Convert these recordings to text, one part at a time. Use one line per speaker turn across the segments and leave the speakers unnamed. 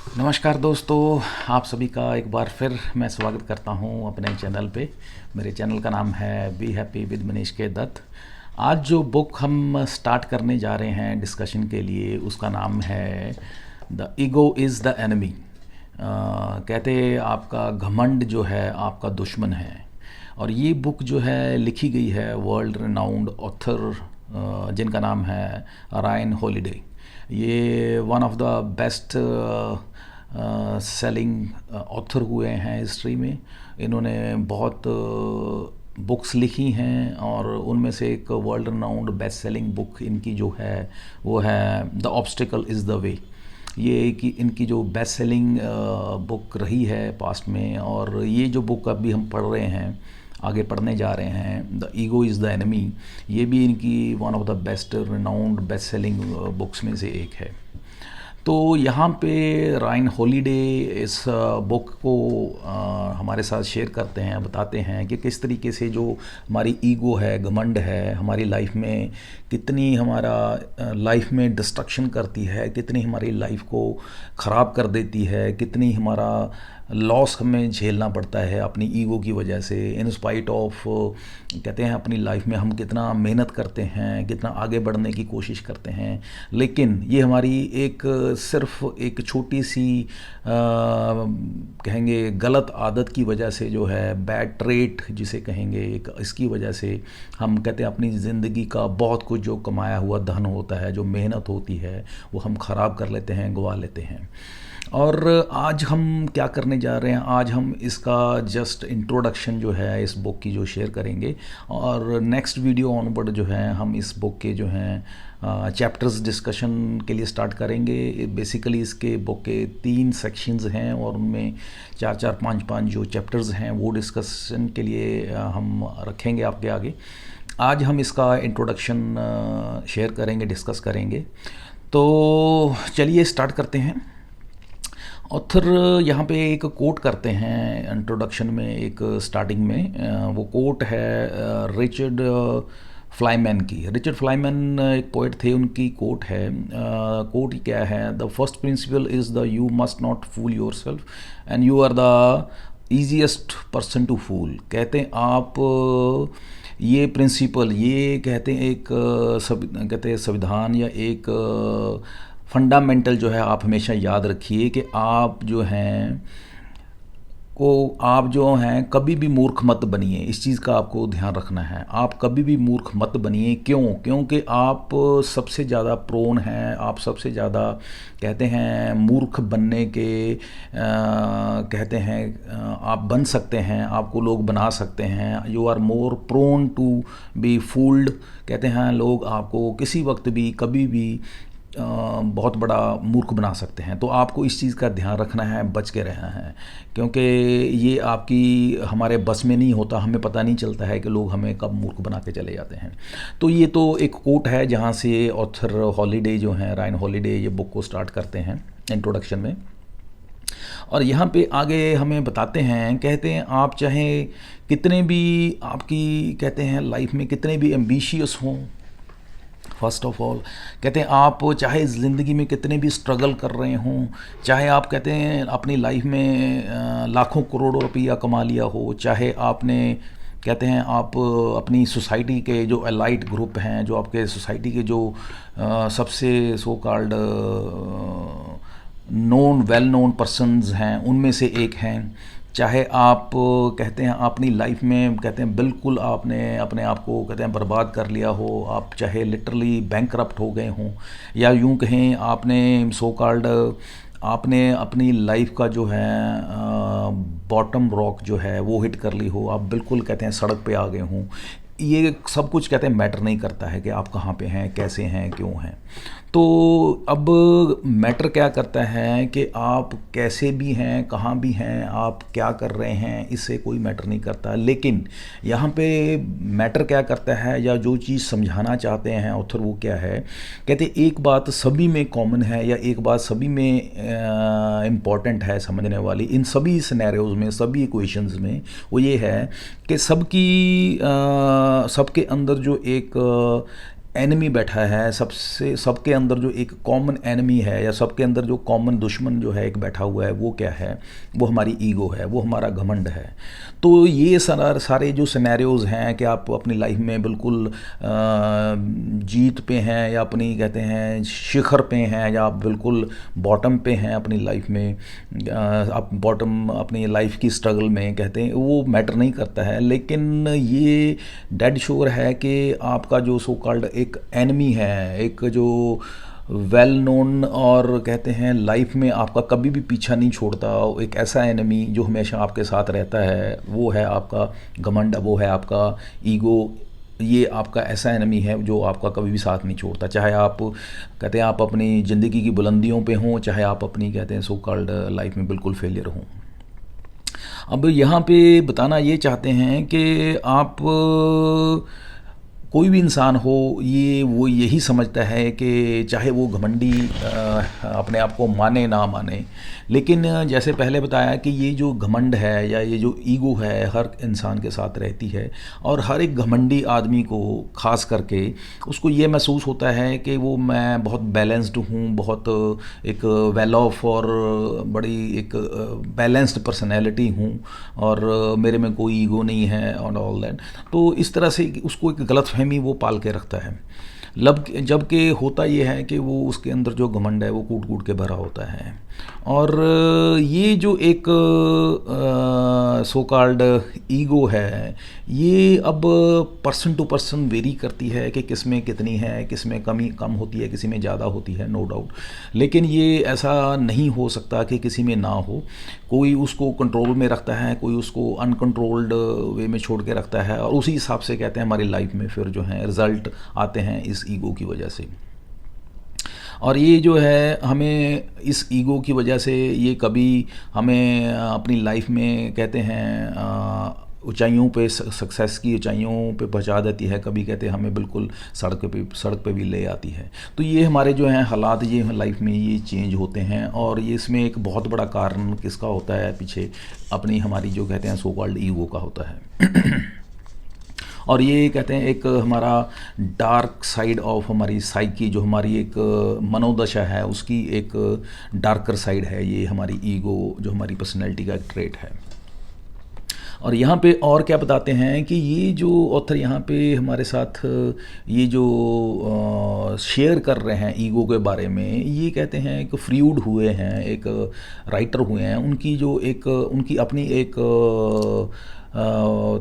नमस्कार दोस्तों, आप सभी का एक बार फिर मैं स्वागत करता हूं अपने चैनल पे। मेरे चैनल का नाम है बी हैप्पी विद मनीष के दत्त। आज जो बुक हम स्टार्ट करने जा रहे हैं डिस्कशन के लिए, उसका नाम है the ego is the enemy. कहते आपका घमंड जो है आपका दुश्मन है। और ये बुक जो है लिखी गई है वर्ल्ड रिनाउंड ऑथर जिनका नाम है रायन हॉलिडे। ये one of the best selling author हुए हैं हिस्ट्री में। इन्होंने बहुत बुक्स लिखी हैं और उनमें से एक world renowned best selling book इनकी जो है वो है the obstacle is the way. ये कि इनकी जो बेस्ट सेलिंग बुक रही है पास्ट में, और ये जो बुक अभी हम पढ़ रहे हैं, आगे पढ़ने जा रहे हैं, the ego is the enemy, ये भी इनकी one of the best renowned best selling books में से एक है। तो यहाँ पे रायन हॉलिडे इस बुक को हमारे साथ शेयर करते हैं, बताते हैं कि किस तरीके से जो हमारी ईगो है, घमंड है, हमारी लाइफ में कितनी हमारा लाइफ में डिस्ट्रक्शन करती है, कितनी हमारी लाइफ को ख़राब कर देती है, कितनी हमारा लॉस हमें झेलना पड़ता है अपनी ईगो की वजह से। इन स्पाइट ऑफ कहते हैं अपनी लाइफ में हम कितना मेहनत करते हैं, कितना आगे बढ़ने की कोशिश करते हैं, लेकिन ये हमारी एक सिर्फ एक छोटी सी कहेंगे गलत आदत की वजह से जो है, बैड ट्रेट जिसे कहेंगे, एक इसकी वजह से हम कहते हैं अपनी ज़िंदगी का बहुत कुछ जो कमाया हुआ धन होता है, जो मेहनत होती है, वो हम ख़राब कर लेते हैं, गंवा लेते हैं। और आज हम क्या करने जा रहे हैं, आज हम इसका जस्ट इंट्रोडक्शन जो है इस बुक की जो शेयर करेंगे, और नेक्स्ट वीडियो ऑनवर्ड जो है हम इस बुक के जो हैं चैप्टर्स डिस्कशन के लिए स्टार्ट करेंगे। बेसिकली इसके बुक के 3 सेक्शंस हैं और उनमें 4-4, 5-5 जो चैप्टर्स हैं वो डिस्कशन के लिए हम रखेंगे आपके आगे। आज हम इसका इंट्रोडक्शन शेयर करेंगे, डिस्कस करेंगे। तो चलिए स्टार्ट करते हैं। ऑथर यहाँ पे एक कोट करते हैं इंट्रोडक्शन में, एक स्टार्टिंग में। वो कोट है रिचर्ड फ्लाईमैन की। रिचर्ड फ्लाईमैन एक पोइट थे, उनकी कोट है। कोट क्या है? The first principle is the you must not fool yourself and you are the easiest person to fool. कहते हैं आप ये प्रिंसिपल, ये कहते हैं एक कहते हैं संविधान या एक फंडामेंटल जो है आप हमेशा याद रखिए कि आप जो हैं आप जो हैं कभी भी मूर्ख मत बनिए। इस चीज़ का आपको ध्यान रखना है, आप कभी भी मूर्ख मत बनिए। क्यों? क्योंकि आप सबसे ज़्यादा प्रोन हैं, आप सबसे ज़्यादा कहते हैं मूर्ख बनने के कहते हैं आप बन सकते हैं, आपको लोग बना सकते हैं। You are more prone to be fooled. कहते हैं लोग आपको किसी वक्त भी कभी भी बहुत बड़ा मूर्ख बना सकते हैं। तो आपको इस चीज़ का ध्यान रखना है, बच के रहना है, क्योंकि ये आपकी हमारे बस में नहीं होता। हमें पता नहीं चलता है कि लोग हमें कब मूर्ख बना के चले जाते हैं। तो ये तो एक कोट है जहाँ से ऑथर हॉलिडे जो हैं, रायन हॉलिडे, ये बुक को स्टार्ट करते हैं इंट्रोडक्शन में। और यहाँ पे आगे हमें बताते हैं, कहते हैं आप चाहे कितने भी आपकी कहते हैं लाइफ में कितने भी एम्बिशियस हों, फर्स्ट ऑफ ऑल कहते हैं आप चाहे ज़िंदगी में कितने भी स्ट्रगल कर रहे हों, चाहे आप कहते हैं अपनी लाइफ में लाखों करोड़ों रुपया कमा लिया हो, चाहे आपने कहते हैं आप अपनी सोसाइटी के जो एलाइट ग्रुप हैं, जो आपके सोसाइटी के जो सबसे so called known well known persons हैं, उनमें से एक हैं, चाहे आप कहते हैं अपनी लाइफ में कहते हैं बिल्कुल आपने अपने आप को कहते हैं बर्बाद कर लिया हो, आप चाहे लिटरली बैंकरप्ट हो गए हों, या यूं कहें आपने सो कॉल्ड आपने अपनी लाइफ का जो है बॉटम रॉक जो है वो हिट कर ली हो, आप बिल्कुल कहते हैं सड़क पे आ गए हों। ये सब कुछ कहते हैं मैटर नहीं करता है कि आप कहाँ पे हैं, कैसे हैं, क्यों हैं। तो अब मैटर क्या करता है कि आप कैसे भी हैं, कहाँ भी हैं, आप क्या कर रहे हैं, इससे कोई मैटर नहीं करता। लेकिन यहाँ पे मैटर क्या करता है, या जो चीज़ समझाना चाहते हैं ऑथर, वो क्या है, कहते एक बात सभी में कॉमन है, या एक बात सभी में इम्पॉर्टेंट है समझने वाली, इन सभी सिनेरियोज़ में, सभी इक्वेशंस में, वो ये है कि सबके अंदर जो एक एनिमी बैठा है, सबसे सबके अंदर जो एक कॉमन एनिमी है या सबके अंदर जो कॉमन दुश्मन जो है एक बैठा हुआ है, वो क्या है? वो हमारी ईगो है, वो हमारा घमंड है। तो ये सारे जो सिनेरियोज़ हैं कि आप अपनी लाइफ में बिल्कुल जीत पे हैं या अपनी कहते हैं शिखर पे हैं, या आप बिल्कुल बॉटम पे हैं अपनी लाइफ में, आप बॉटम अपनी लाइफ की स्ट्रगल में कहते हैं, वो मैटर नहीं करता है। लेकिन ये डेड श्योर है कि आपका जो सो कॉल्ड एक एनिमी है, एक जो वेल नोन और कहते हैं लाइफ में आपका कभी भी पीछा नहीं छोड़ता, एक ऐसा एनिमी जो हमेशा आपके साथ रहता है, वो है आपका घमंड, वो है आपका ईगो। ये आपका ऐसा एनिमी है जो आपका कभी भी साथ नहीं छोड़ता, चाहे आप कहते हैं आप अपनी ज़िंदगी की बुलंदियों पे हों, चाहे आप अपनी कहते हैं सो कॉल्ड लाइफ में बिल्कुल फेलियर हों। अब यहाँ पे बताना ये चाहते हैं कि आप कोई भी इंसान हो, ये वो यही समझता है कि चाहे वो घमंडी अपने आप को माने ना माने, लेकिन जैसे पहले बताया कि ये जो घमंड है या ये जो ईगो है हर इंसान के साथ रहती है, और हर एक घमंडी आदमी को खास करके उसको ये महसूस होता है कि वो मैं बहुत बैलेंस्ड हूँ, बहुत एक वेल ऑफ और बड़ी एक बैलेंस्ड पर्सनैलिटी हूँ, और मेरे में कोई ईगो नहीं है और ऑल दैट। तो इस तरह से उसको एक गलतफहमी वो पाल के रखता है। जबकि होता ये है कि वो उसके अंदर जो घमंड है वो कूट कूट के भरा होता है। और ये जो एक सो कॉल्ड ईगो है, ये अब पर्सन टू पर्सन वेरी करती है कि किस में कितनी है, किस में कम होती है, किसी में ज़्यादा होती है, नो डाउट। लेकिन ये ऐसा नहीं हो सकता कि किसी में ना हो। कोई उसको कंट्रोल में रखता है, कोई उसको अनकंट्रोल्ड वे में छोड़ के रखता है, और उसी हिसाब से कहते हैं हमारी लाइफ में फिर जो है रिज़ल्ट आते हैं इस ईगो की वजह से। और ये जो है हमें इस ईगो की वजह से ये कभी हमें अपनी लाइफ में कहते हैं ऊंचाइयों पे, सक्सेस की ऊंचाइयों पे पहुंचा देती है, कभी कहते हैं हमें बिल्कुल सड़क पे भी ले आती है। तो ये हमारे जो हैं हालात, ये लाइफ में ये चेंज होते हैं, और ये इसमें एक बहुत बड़ा कारण किसका होता है पीछे, अपनी हमारी जो कहते हैं सो कॉल्ड ईगो का होता है। और ये कहते हैं एक हमारा डार्क साइड ऑफ हमारी साइकी, जो हमारी एक मनोदशा है, उसकी एक डार्कर साइड है ये हमारी ईगो, जो हमारी पर्सनैलिटी का एक ट्रेट है। और यहाँ पे और क्या बताते हैं कि ये जो ऑथर यहाँ पे हमारे साथ ये जो शेयर कर रहे हैं ईगो के बारे में, ये कहते हैं एक फ्रीड हुए हैं, एक राइटर हुए हैं, उनकी जो एक उनकी अपनी एक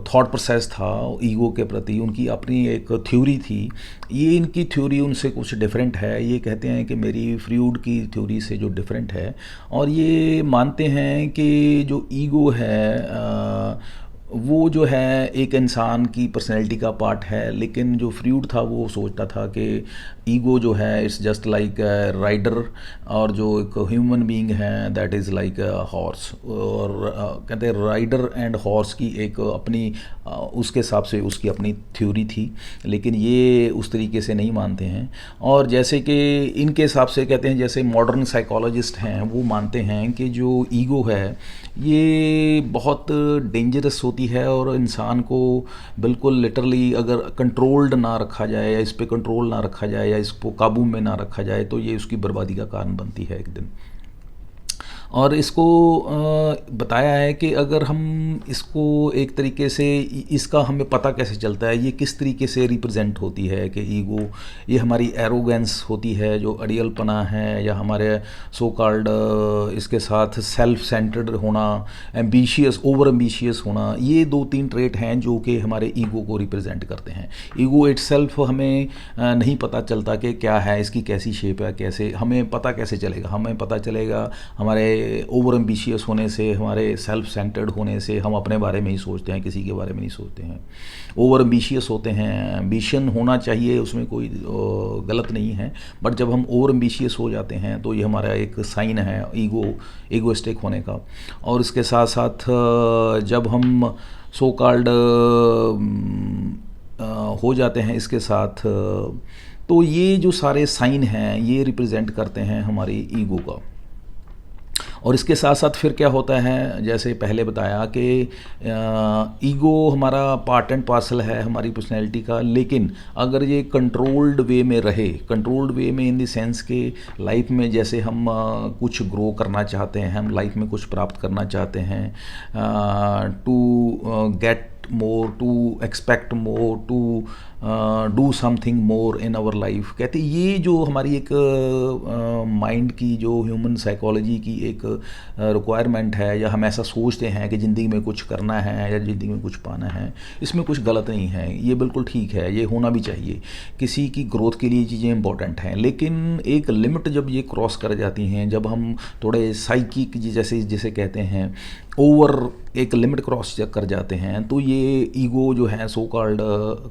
थॉट प्रोसेस था ईगो के प्रति, उनकी अपनी एक थ्योरी थी। ये इनकी थ्योरी उनसे कुछ डिफरेंट है। ये कहते हैं कि मेरी फ्रीड की थ्योरी से जो डिफरेंट है, और ये मानते हैं कि जो ईगो है वो जो है एक इंसान की पर्सनैलिटी का पार्ट है। लेकिन जो फ्रीड था वो सोचता था कि ईगो जो है इट्स जस्ट लाइक राइडर, और जो एक ह्यूमन बीइंग है दैट इज़ लाइक हॉर्स। और कहते हैं राइडर एंड हॉर्स की एक अपनी उसके हिसाब से उसकी अपनी थ्योरी थी, लेकिन ये उस तरीके से नहीं मानते हैं। और जैसे कि इनके हिसाब से कहते हैं, जैसे मॉडर्न साइकोलॉजिस्ट हैं वो मानते हैं कि जो ईगो है ये बहुत डेंजरस होती है, और इंसान को बिल्कुल लिटरली अगर कंट्रोल्ड ना रखा जाए, या इस पे कंट्रोल ना रखा जाए, या इसको काबू में ना रखा जाए, तो ये उसकी बर्बादी का कारण बनती है एक दिन। और इसको बताया है कि अगर हम इसको एक तरीके से इसका हमें पता कैसे चलता है, ये किस तरीके से रिप्रेजेंट होती है कि ईगो ये हमारी एरोगेंस होती है, जो अड़ियलपना है, या हमारे सो कॉल्ड इसके साथ सेल्फ सेंटर्ड होना, एम्बिशियस, ओवर एम्बिशियस होना। ये 2-3 ट्रेट हैं जो कि हमारे ईगो को रिप्रेजेंट करते हैं। ईगो इटसेल्फ हमें नहीं पता चलता कि क्या है, इसकी कैसी शेप है, कैसे हमें पता कैसे चलेगा। हमें पता चलेगा हमारे ओवर एम्बिशियस होने से, हमारे सेल्फ सेंटर्ड होने से। हम अपने बारे में ही सोचते हैं, किसी के बारे में नहीं सोचते हैं। ओवर एम्बिशियस होते हैं, एम्बिशन होना चाहिए, उसमें कोई गलत नहीं है, बट जब हम ओवर एम्बिशियस हो जाते हैं तो ये हमारा एक साइन है ईगोइस्टिक होने का। और इसके साथ साथ जब हम सो कॉल्ड हो जाते हैं इसके साथ, तो ये जो सारे साइन हैं ये रिप्रेजेंट करते हैं हमारी ईगो का। और इसके साथ साथ फिर क्या होता है, जैसे पहले बताया कि ईगो हमारा पार्ट एंड पार्सल है हमारी पर्सनैलिटी का, लेकिन अगर ये कंट्रोल्ड वे में रहे, कंट्रोल्ड वे में इन द सेंस के लाइफ में जैसे हम कुछ ग्रो करना चाहते हैं, हम लाइफ में कुछ प्राप्त करना चाहते हैं, to get more, to expect more, to do something more in our life, कहते ये जो हमारी एक माइंड की, जो ह्यूमन साइकोलॉजी की एक रिक्वायरमेंट है, या हम ऐसा सोचते हैं कि ज़िंदगी में कुछ करना है या ज़िंदगी में कुछ पाना है, इसमें कुछ गलत नहीं है, ये बिल्कुल ठीक है, ये होना भी चाहिए। किसी की ग्रोथ के लिए चीज़ें इंपॉर्टेंट हैं, लेकिन एक लिमिट जब ये क्रॉस कर जाती हैं, जब हम थोड़े साइकिक जैसे जिसे कहते हैं ओवर एक लिमिट क्रॉस कर जाते हैं, तो ये ईगो जो है सो कॉल्ड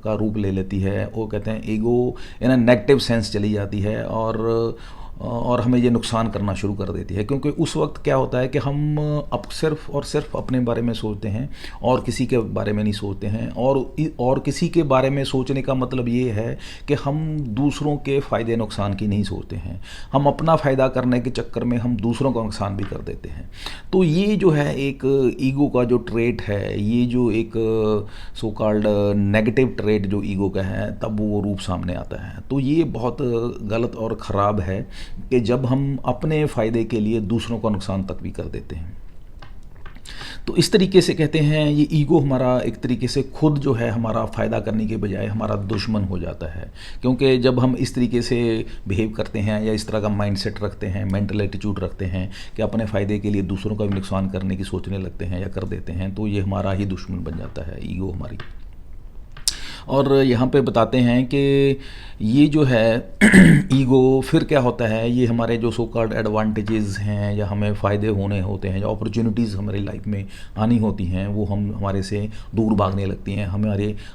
का रूप ले लेती है। वो कहते हैं ego in a negative sense चली जाती है और हमें ये नुकसान करना शुरू कर देती है, क्योंकि उस वक्त क्या होता है कि हम अब सिर्फ और सिर्फ अपने बारे में सोचते हैं और किसी के बारे में नहीं सोचते हैं। और किसी के बारे में सोचने का मतलब ये है कि हम दूसरों के फ़ायदे नुकसान की नहीं सोचते हैं, हम अपना फ़ायदा करने के चक्कर में हम दूसरों का नुकसान भी कर देते हैं। तो ये जो है एक ईगो का जो ट्रेट है, ये जो एक सो कॉल्ड नेगेटिव ट्रेट जो ईगो का है, तब वो रूप सामने आता है। तो ये बहुत गलत और ख़राब है कि जब हम अपने फ़ायदे के लिए दूसरों का नुकसान तक भी कर देते हैं। तो इस तरीके से कहते हैं ये ईगो हमारा एक तरीके से खुद जो है हमारा फ़ायदा करने के बजाय हमारा दुश्मन हो जाता है, क्योंकि जब हम इस तरीके से बिहेव करते हैं या इस तरह का माइंडसेट रखते हैं, मेंटल एटीट्यूड रखते हैं कि अपने फ़ायदे के लिए दूसरों का भी नुकसान करने की सोचने लगते हैं या कर देते हैं, तो ये हमारा ही दुश्मन बन जाता है ईगो हमारी। और यहाँ पे बताते हैं कि ये जो है ईगो फिर क्या होता है, ये हमारे जो सो कॉल्ड एडवांटेजेस हैं या हमें फ़ायदे होने होते हैं, या अपॉर्चुनिटीज़ हमारी लाइफ में आनी होती हैं, वो हम हमारे से दूर भागने लगती हैं,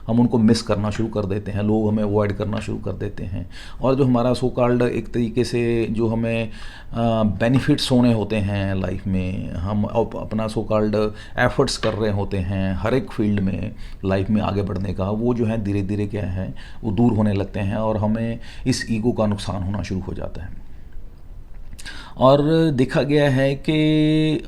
हम उनको मिस करना शुरू कर देते हैं, लोग हमें अवॉइड करना शुरू कर देते हैं। और जो हमारा सो कॉल्ड एक तरीके से जो हमें बेनिफिट्स होने होते हैं लाइफ में, हम अपना सो कॉल्ड एफर्ट्स कर रहे होते हैं हर एक फील्ड में लाइफ में आगे बढ़ने का, वो जो है धीरे धीरे क्या है वो दूर होने लगते हैं और हमें इस ईगो का नुकसान होना शुरू हो जाता है। और देखा गया है कि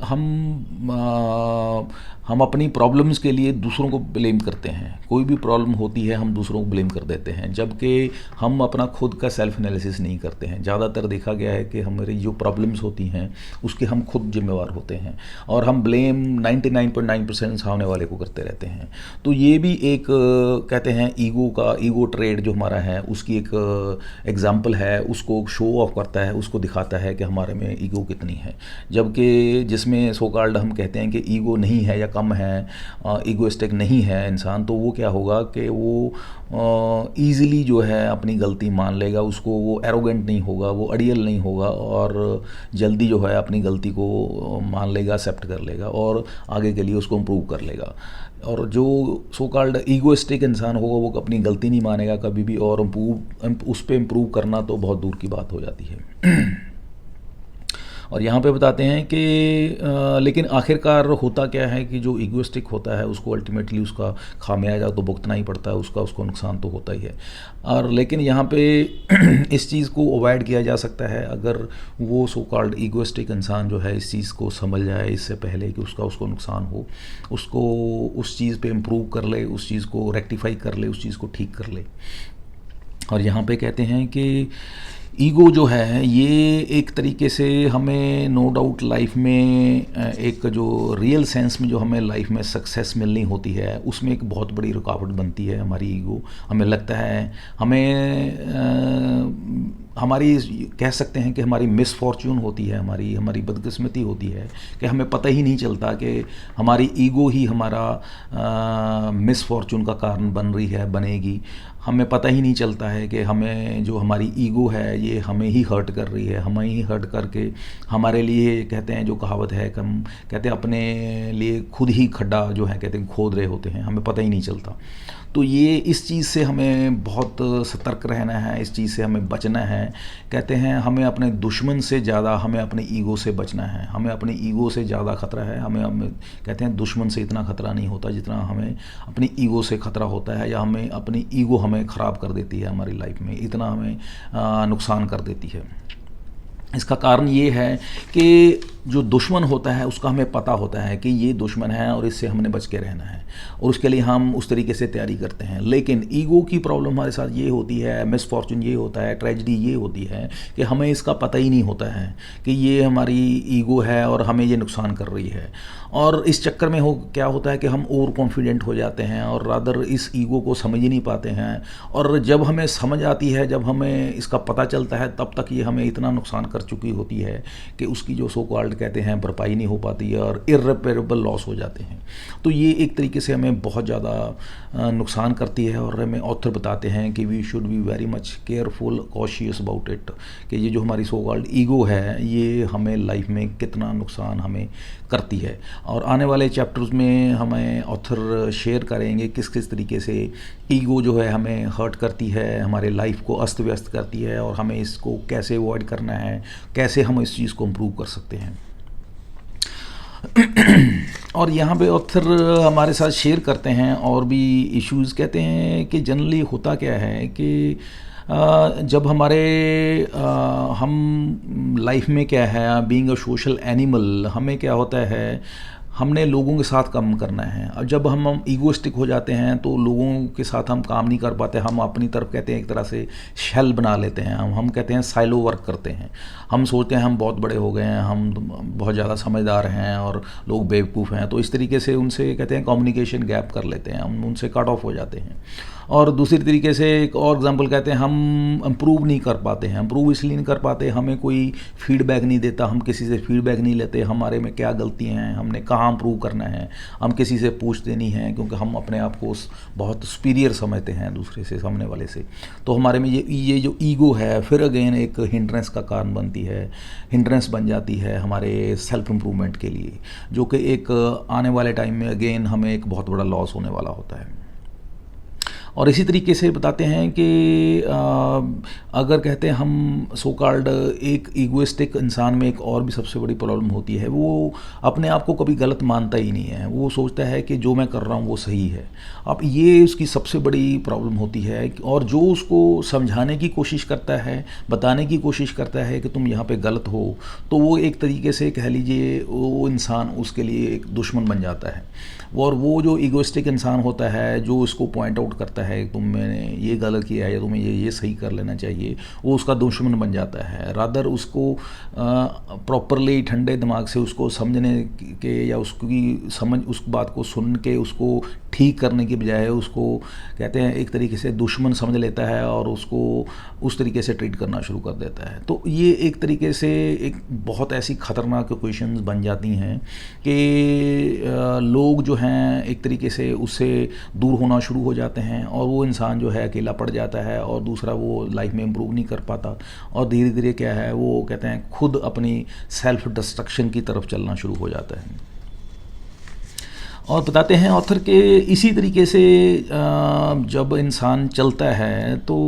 हम अपनी प्रॉब्लम्स के लिए दूसरों को ब्लेम करते हैं, कोई भी प्रॉब्लम होती है हम दूसरों को ब्लेम कर देते हैं, जबकि हम अपना खुद का सेल्फ एनालिसिस नहीं करते हैं। ज़्यादातर देखा गया है कि हमारी जो प्रॉब्लम्स होती हैं उसके हम खुद जिम्मेवार होते हैं और हम ब्लेम 99.9% सामने वाले को करते रहते हैं। तो ये भी एक कहते हैं ईगो ट्रेड जो हमारा है उसकी एक एग्जाम्पल है, उसको शो ऑफ करता है, उसको दिखाता है कि हमारे में ईगो कितनी है। जबकि जिसमें सो कॉल्ड हम कहते हैं कि ईगो नहीं है या कम है, ईगोइस्टिक नहीं है इंसान, तो वो क्या होगा कि वो ईज़िली जो है अपनी गलती मान लेगा, उसको वो एरोगेंट नहीं होगा, वो अड़ियल नहीं होगा और जल्दी जो है अपनी गलती को मान लेगा, एक्सेप्ट कर लेगा और आगे के लिए उसको इम्प्रूव कर लेगा। और जो सो कॉल्ड ईगोइस्टिक इंसान होगा वो अपनी गलती नहीं मानेगा कभी भी, और उस पर इम्प्रूव करना तो बहुत दूर की बात हो जाती है। और यहाँ पे बताते हैं कि लेकिन आखिरकार होता क्या है कि जो ईगोइस्टिक होता है उसको अल्टीमेटली उसका खामियाजा तो भुगतना ही पड़ता है, उसको नुकसान तो होता ही है। और लेकिन यहाँ पे इस चीज़ को अवॉइड किया जा सकता है अगर वो सो कॉल्ड ईगोइस्टिक इंसान जो है इस चीज़ को समझ जाए इससे पहले कि उसको नुकसान हो, उसको उस चीज़ पे इम्प्रूव कर ले, उस चीज़ को रेक्टिफाई कर ले, उस चीज़ को ठीक कर ले। और यहाँ पे कहते हैं कि ईगो जो है ये एक तरीके से हमें नो डाउट लाइफ में एक जो रियल सेंस में जो हमें लाइफ में सक्सेस मिलनी होती है उसमें एक बहुत बड़ी रुकावट बनती है हमारी ईगो। हमें लगता है हमारी कह सकते हैं कि हमारी मिसफॉर्च्यून होती है, हमारी बदकिस्मती होती है कि हमें पता ही नहीं चलता कि हमारी ईगो ही हमारा मिसफॉर्च्यून का कारण बन रही है, बनेगी। हमें पता ही नहीं चलता है कि हमें जो हमारी ईगो है ये हमें ही हर्ट कर रही है, हमें ही हर्ट करके हमारे लिए कहते हैं जो कहावत है कि हम कहते हैं अपने लिए खुद ही खड्डा जो है कहते हैं खोद रहे होते हैं, हमें पता ही नहीं चलता। तो ये इस चीज़ से हमें बहुत सतर्क रहना है, इस चीज़ से हमें बचना है। कहते हैं हमें अपने दुश्मन से ज़्यादा हमें अपने ईगो से बचना है, हमें अपने ईगो से ज़्यादा ख़तरा है। हमें कहते हैं दुश्मन से इतना ख़तरा नहीं होता जितना हमें अपनी ईगो से ख़तरा होता है, या हमें अपनी ईगो हमें ख़राब कर देती है हमारी लाइफ में, इतना हमें नुकसान कर देती है। इसका कारण ये है कि जो दुश्मन होता है उसका हमें पता होता है कि ये दुश्मन है और इससे हमने बच के रहना है, और उसके लिए हम उस तरीके से तैयारी करते हैं। लेकिन ईगो की प्रॉब्लम हमारे साथ ये होती है, मिसफॉर्चून ये होता है, ट्रेजिडी ये होती है कि हमें इसका पता ही नहीं होता है कि ये हमारी ईगो है और हमें ये नुकसान कर रही है। और इस चक्कर में क्या होता है कि हम ओवर कॉन्फिडेंट हो जाते हैं और रादर इस ईगो को समझ ही नहीं पाते हैं। और जब हमें समझ आती है, जब हमें इसका पता चलता है, तब तक ये हमें इतना नुकसान कर चुकी होती है कि उसकी जो सो कॉल्ड कहते हैं भरपाई नहीं हो पाती है और इर्रिपेरेबल लॉस हो जाते हैं। तो ये एक तरीके से हमें बहुत ज़्यादा नुकसान करती है, और हमें ऑथर बताते हैं कि we should be very much careful cautious about it, कि ये जो हमारी सो कॉल्ड ईगो है ये हमें लाइफ में कितना नुकसान हमें करती है। और आने वाले चैप्टर्स में हमें ऑथर शेयर करेंगे किस किस तरीके से ईगो जो है हमें हर्ट करती है, हमारे लाइफ को अस्त व्यस्त करती है, और हमें इसको कैसे अवॉइड करना है, कैसे हम इस चीज़ को इम्प्रूव कर सकते हैं। और यहाँ पे ऑथर हमारे साथ शेयर करते हैं और भी इश्यूज़। कहते हैं कि जनरली होता क्या है कि जब हमारे हम लाइफ में क्या है, बीइंग अ सोशल एनिमल, हमें क्या होता है, हमने लोगों के साथ काम करना है। अब जब हम ईगोइस्टिक हो जाते हैं तो लोगों के साथ हम काम नहीं कर पाते, हम अपनी तरफ कहते हैं एक तरह से शेल बना लेते हैं, हम कहते हैं साइलो वर्क करते हैं। हम सोचते हैं हम बहुत बड़े हो गए हैं, हम बहुत ज़्यादा समझदार हैं और लोग बेवकूफ़ हैं, तो इस तरीके से उनसे कहते हैं कम्युनिकेशन गैप कर लेते हैं, हम उनसे कट ऑफ हो जाते हैं। और दूसरी तरीके से एक और एग्जांपल कहते हैं, हम इम्प्रूव नहीं कर पाते हैं। इम्प्रूव इसलिए नहीं कर पाते, हमें कोई फीडबैक नहीं देता, हम किसी से फीडबैक नहीं लेते, हमारे में क्या गलतियां हैं, हमने कहाँ इम्प्रूव करना है, हम किसी से पूछते नहीं हैं, क्योंकि हम अपने आप को बहुत सुपीरियर समझते हैं दूसरे से, सामने वाले से। तो हमारे में ये जो ईगो है फिर अगेन एक हिंड्रेंस का कारण बनती है, हिंड्रेंस बन जाती है हमारे सेल्फ इम्प्रूवमेंट के लिए, जो कि एक आने वाले टाइम में अगेन हमें एक बहुत बड़ा लॉस होने वाला होता है। और इसी तरीके से बताते हैं कि अगर कहते हैं हम सो कॉल्ड एक ईगोइस्टिक इंसान में एक और भी सबसे बड़ी प्रॉब्लम होती है, वो अपने आप को कभी गलत मानता ही नहीं है, वो सोचता है कि जो मैं कर रहा हूँ वो सही है। अब ये उसकी सबसे बड़ी प्रॉब्लम होती है। और जो उसको समझाने की कोशिश करता है, बताने की कोशिश करता है कि तुम यहाँ पे गलत हो, तो वो एक तरीके से कह लीजिए वो इंसान उसके लिए एक दुश्मन बन जाता है। और वो जो ईगोइस्टिक इंसान होता है, जो उसको पॉइंट आउट करता है तुमने ये गलत किया है या तुम्हें ये सही कर लेना चाहिए, वो उसका दुश्मन बन जाता है। रादर उसको प्रॉपरली ठंडे दिमाग से उसको समझने के या उस बात को सुन के उसको ठीक करने की बजाय उसको कहते हैं एक तरीके से दुश्मन समझ लेता है और उसको उस तरीके से ट्रीट करना शुरू कर देता है। तो ये एक तरीके से एक बहुत ऐसी ख़तरनाक इक्वेशंस बन जाती हैं कि लोग जो हैं एक तरीके से उससे दूर होना शुरू हो जाते हैं, और वो इंसान जो है अकेला पड़ जाता है, और दूसरा वो लाइफ में इम्प्रूव नहीं कर पाता, और धीरे धीरे क्या है वो कहते हैं खुद अपनी सेल्फ डिस्ट्रक्शन की तरफ चलना शुरू हो जाता है। और बताते हैं ऑथर के इसी तरीके से जब इंसान चलता है तो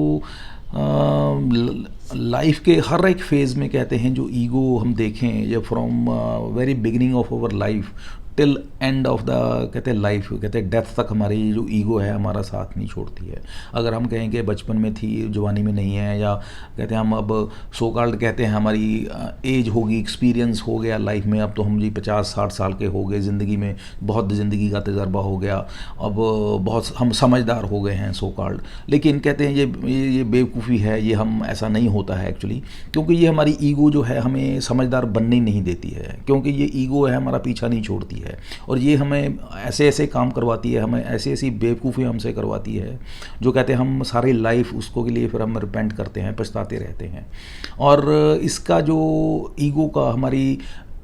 लाइफ के हर एक फेज़ में कहते हैं जो ईगो हम देखें, जब from very beginning of our life till end of the कहते हैं लाइफ, कहते हैं डेथ तक हमारी जो ईगो है हमारा साथ नहीं छोड़ती है। अगर हम कहें कि बचपन में थी, जवानी में नहीं है, या कहते हैं हम अब सो कॉल्ड कहते हैं हमारी एज होगी, एक्सपीरियंस हो गया लाइफ में, अब तो हम जी 50-60 साल के हो गए, ज़िंदगी में बहुत ज़िंदगी का तजर्बा हो गया, अब बहुत हम समझदार हो गए हैं सो कॉल्ड। लेकिन कहते हैं ये बेवकूफ़ी है, ये हम ऐसा नहीं होता है एक्चुअली, क्योंकि ये हमारी ईगो जो है हमें समझदार बनने नहीं देती है, क्योंकि ये ईगो है हमारा पीछा नहीं छोड़ती है, और ये हमें ऐसे ऐसे काम करवाती है, हमें ऐसी ऐसी बेवकूफ़ी हमसे करवाती है, जो कहते हैं हम सारी लाइफ उसको के लिए फिर हम रिपेंट करते हैं, पछताते रहते हैं। और इसका जो ईगो का हमारी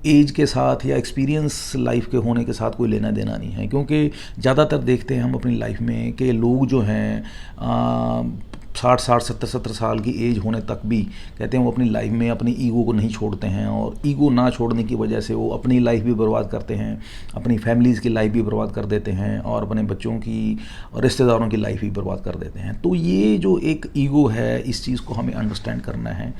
एज के साथ या एक्सपीरियंस लाइफ के होने के साथ कोई लेना देना नहीं है, क्योंकि ज़्यादातर देखते हैं हम अपनी लाइफ में कि लोग जो हैं 60-60, 70-70 साल की एज होने तक भी कहते हैं वो अपनी लाइफ में अपनी ईगो को नहीं छोड़ते हैं, और ईगो ना छोड़ने की वजह से वो अपनी लाइफ भी बर्बाद करते हैं, अपनी फैमिलीज़ की लाइफ भी बर्बाद कर देते हैं, और अपने बच्चों की और रिश्तेदारों की लाइफ भी बर्बाद कर देते हैं। तो ये जो एक ईगो है, इस चीज़ को हमें अंडरस्टैंड करना है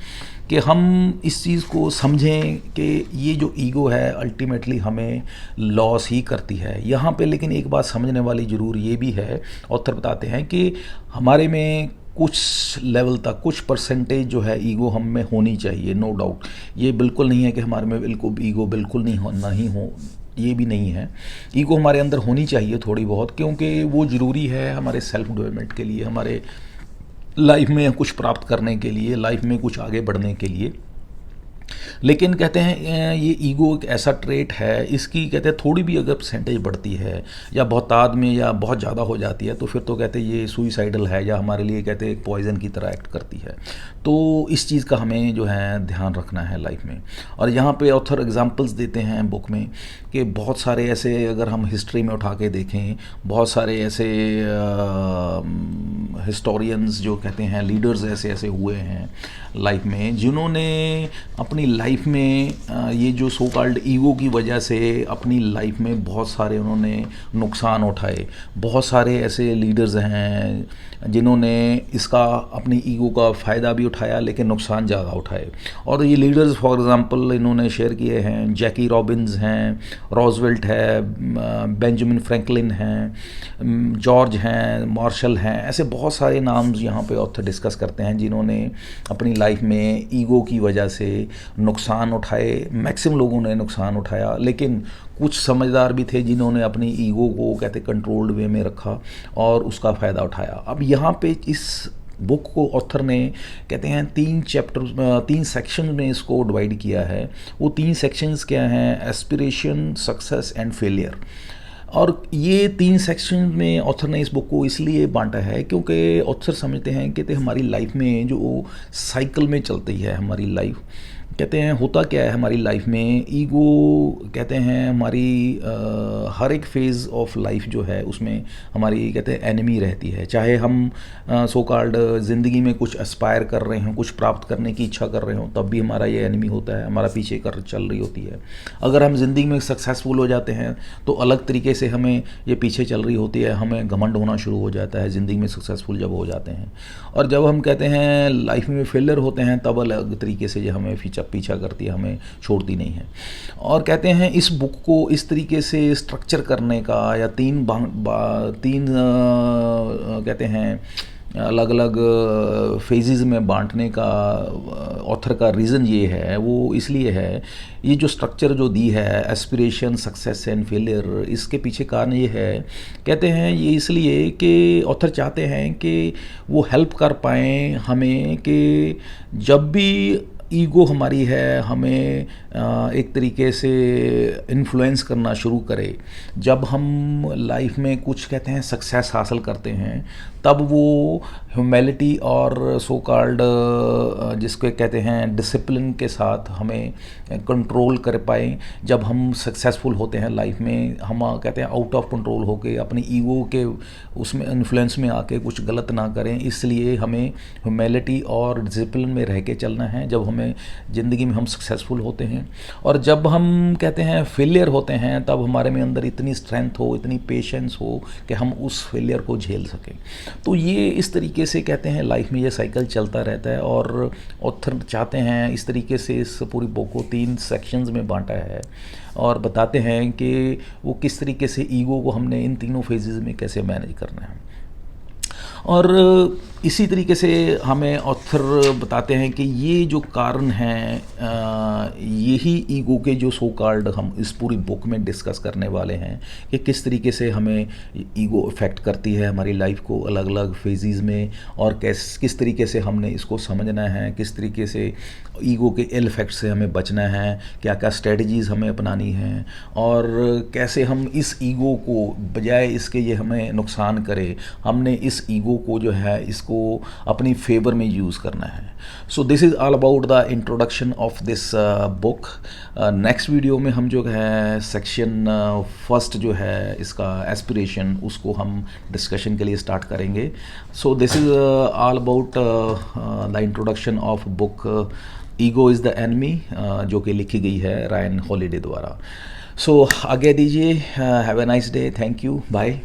कि हम इस चीज़ को समझें कि ये जो ईगो है अल्टीमेटली हमें लॉस ही करती है। यहाँ पे लेकिन एक बात समझने वाली ज़रूर ये भी है, ऑथर बताते हैं कि हमारे में कुछ लेवल तक, कुछ परसेंटेज जो है ईगो हम में होनी चाहिए, नो डाउट। ये बिल्कुल नहीं है कि हमारे में बिल्कुल ईगो बिल्कुल नहीं हो, ये भी नहीं है। ईगो हमारे अंदर होनी चाहिए थोड़ी बहुत, क्योंकि वो ज़रूरी है हमारे सेल्फ डेवलपमेंट के लिए, हमारे लाइफ में कुछ प्राप्त करने के लिए, लाइफ में कुछ आगे बढ़ने के लिए। लेकिन कहते हैं ये ईगो एक ऐसा ट्रेट है, इसकी कहते हैं थोड़ी भी अगर परसेंटेज बढ़ती है या बहुतात में या बहुत ज़्यादा हो जाती है तो फिर तो कहते हैं ये सुइसाइडल है, या हमारे लिए कहते हैं एक पॉइजन की तरह एक्ट करती है। तो इस चीज़ का हमें जो है ध्यान रखना है लाइफ में। और यहाँ पे ऑथर एग्जांपल्स देते हैं बुक में कि बहुत सारे ऐसे, अगर हम हिस्ट्री में उठा के देखें, बहुत सारे ऐसे हिस्टोरियंस जो कहते हैं लीडर्स ऐसे ऐसे हुए हैं लाइफ में, जिन्होंने अपनी लाइफ में ये जो सो कॉल्ड ईगो की वजह से अपनी लाइफ में बहुत सारे उन्होंने नुकसान उठाए। बहुत सारे ऐसे लीडर्स हैं जिन्होंने इसका अपनी ईगो का फ़ायदा भी उठाया लेकिन नुकसान ज़्यादा उठाए। और ये लीडर्स फॉर एग्ज़ाम्पल इन्होंने शेयर किए हैं, जैकी रॉबिन्स हैं, रॉजवेल्ट है, बेंजामिन फ्रैंकलिन हैं, जॉर्ज हैं, मार्शल हैं, ऐसे बहुत सारे नाम यहाँ पे ऑथर डिस्कस करते हैं जिन्होंने अपनी लाइफ में ईगो की वजह से नुकसान उठाए। मैक्सिमम लोगों ने नुकसान उठाया, लेकिन कुछ समझदार भी थे जिन्होंने अपनी ईगो को कहते कंट्रोल्ड वे में रखा और उसका फ़ायदा उठाया। अब यहाँ पे इस बुक को ऑथर ने कहते हैं 3 सेक्शन में इसको डिवाइड किया है। वो 3 सेक्शंस क्या हैं? Aspiration, success and failure. और ये 3 सेक्शन में ऑथर ने इस बुक को इसलिए बांटा है क्योंकि ऑथर समझते हैं कि हमारी लाइफ में जो साइकिल में चलती है हमारी लाइफ, कहते हैं होता क्या है हमारी लाइफ में, ईगो कहते हैं हमारी हर एक फेज़ ऑफ लाइफ जो है उसमें हमारी कहते हैं एनिमी रहती है। चाहे हम सो कॉल्ड ज़िंदगी में कुछ एस्पायर कर रहे हों, कुछ प्राप्त करने की इच्छा कर रहे हों, तब भी हमारा ये एनिमी होता है, हमारा पीछे कर चल रही होती है। अगर हम ज़िंदगी में सक्सेसफुल हो जाते हैं तो अलग तरीके से हमें ये पीछे चल रही होती है, हमें घमंड होना शुरू हो जाता है ज़िंदगी में सक्सेसफुल जब हो जाते हैं। और जब हम कहते हैं लाइफ में फेलियर होते हैं तब अलग तरीके से ये हमें पीछा करती है, हमें छोड़ती नहीं है। और कहते हैं इस बुक को इस तरीके से स्ट्रक्चर करने का या तीन कहते हैं अलग अलग फेजेस में बांटने का ऑथर का रीज़न ये है, वो इसलिए है, ये जो स्ट्रक्चर जो दी है एस्पिरेशन, सक्सेस एंड फेलियर, इसके पीछे कारण ये है, कहते हैं ये इसलिए कि ऑथर चाहते हैं कि वो हेल्प कर पाएँ हमें कि जब भी ईगो हमारी है हमें एक तरीके से इन्फ्लुएंस करना शुरू करे, जब हम लाइफ में कुछ कहते हैं सक्सेस हासिल करते हैं तब वो ह्यूमैलिटी और सो कॉल्ड जिसको कहते हैं डिसिप्लिन के साथ हमें कंट्रोल कर पाए। जब हम सक्सेसफुल होते हैं लाइफ में, हम कहते हैं आउट ऑफ कंट्रोल होके अपनी ईगो के उसमें इन्फ्लुएंस में आके कुछ गलत ना करें, इसलिए हमें ह्यूमैलिटी और डिसिप्लिन में रह के चलना है जब हमें ज़िंदगी में हम सक्सेसफुल होते हैं। और जब हम कहते हैं फेलियर होते हैं तब हमारे में अंदर इतनी स्ट्रेंथ हो, इतनी पेशेंस हो कि हम उस फेलियर को झेल सकें। तो ये इस तरीके से कहते हैं लाइफ में ये साइकिल चलता रहता है। और ऑथर चाहते हैं इस तरीके से इस पूरी बुक को 3 सेक्शंस में बांटा है और बताते हैं कि वो किस तरीके से ईगो को हमने इन तीनों फेजेस में कैसे मैनेज करना है। और इसी तरीके से हमें ऑथर बताते हैं कि ये जो कारण हैं यही ईगो के जो सो कॉल्ड हम इस पूरी बुक में डिस्कस करने वाले हैं कि किस तरीके से हमें ईगो इफ़ेक्ट करती है हमारी लाइफ को अलग अलग फेजेस में, और किस तरीके से हमने इसको समझना है, किस तरीके से ईगो के इल इफेक्ट से हमें बचना है, क्या क्या स्ट्रेटजीज़ हमें अपनानी हैं, और कैसे हम इस ईगो को बजाय इसके ये हमें नुकसान करे, हमने इस ईगो को जो है इसको अपनी फेवर में यूज़ करना है। So this is all about the introduction of this book. Next video में हम जो है सेक्शन फर्स्ट जो है इसका एस्पिरेशन, उसको हम डिस्कशन के लिए स्टार्ट करेंगे। So this is all about the introduction of book ego is the enemy, जो कि लिखी गई है रायन हॉलिडे द्वारा। सो आगे दीजिए, have a nice day, thank you, bye.